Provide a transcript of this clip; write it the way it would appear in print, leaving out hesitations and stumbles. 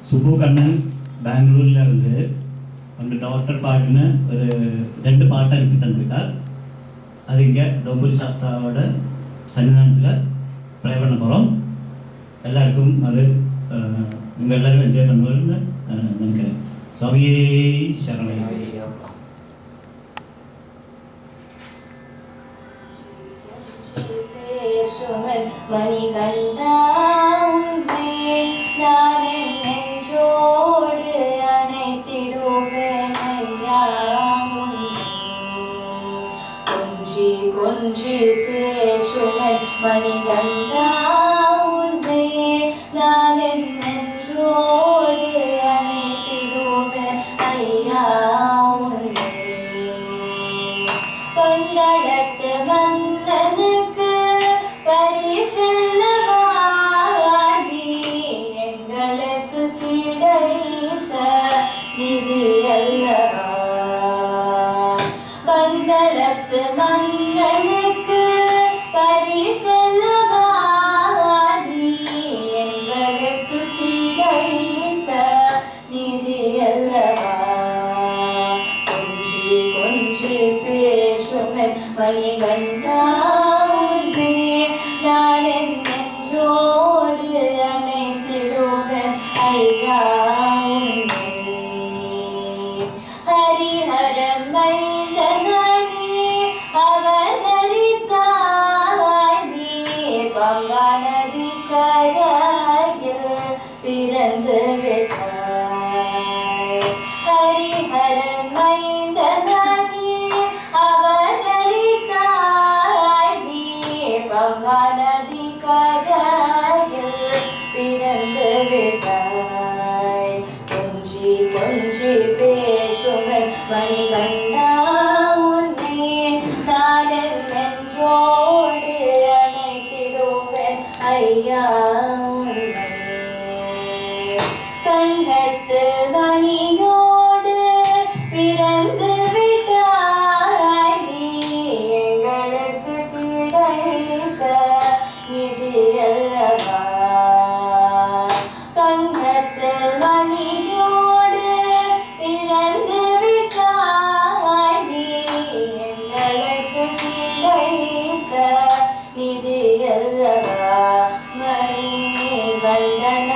சுப்பு கண்ணன் பெங்களூர்ல இருந்து அந்த டாக்டர் பாட்டுன்னு ஒரு 2 பாட்டு அனுப்பி தந்திருக்கார். அது இங்கே டோம்புரி சாஸ்தாவோட சன்னிதானத்தில் ப்ளே பண்ண போகிறோம். எல்லாருக்கும் அது உங்கள் எல்லோரும் என்ஜாய் பண்ணுவாருன்னு நினைக்கிறேன். சுவாமியே சரணம். மணிகண்டா உன்னை நான் நெஞ்சோடு அணைத்திடுவேன் ஐயா உன்னை. கொஞ்சி கொஞ்சி பேசுவன் மணிகண்டா உன்னை நான் நெஞ்சோடு அணைத்திடுவேன் ஐயா உன்னை. பங்களத்து மன்னனுக்கு பரிசெல்லவாடி எங்களுக்கு கிடைத்த நிதி அல்லவா. பங்களத்து மன்னனுக்கு பரிசெல்லவாடி எங்களுக்கு கிடைத்த நிதி அல்லவா. கொஞ்சி கொஞ்சி பேசுவன் மணிகண்டா நான் நெஞ்சோடு அணைத்திடுவேன் ஐயா உன்னை. ஹரிஹர மைந்தனி அவதரித்தாய் நீ பங்கா நதி கரையில் பிறந்து விட்டாய். ஹரிஹர மைந்தனி அவதரித்தாய் நீ பங்கா நதி கரையில் பிறந்து விட்டாய். கொஞ்சி கொஞ்சி பேசுவன் மணிகண்டா உன்னை நான் நெஞ்சோடு அணைத்திடுவேன் ஐயா உன்னை. கண்ணத்து மணியோடு பிறந்து விட்டாய் நீ எங்களுக்கு கிடைத்த நிதி அல்லவா. கண்ணத்து மணியோடு பிறந்து விட்டாய் நீ எங்களுக்கு கிடைத்த நிதி அல்லவா. மணி கண்டன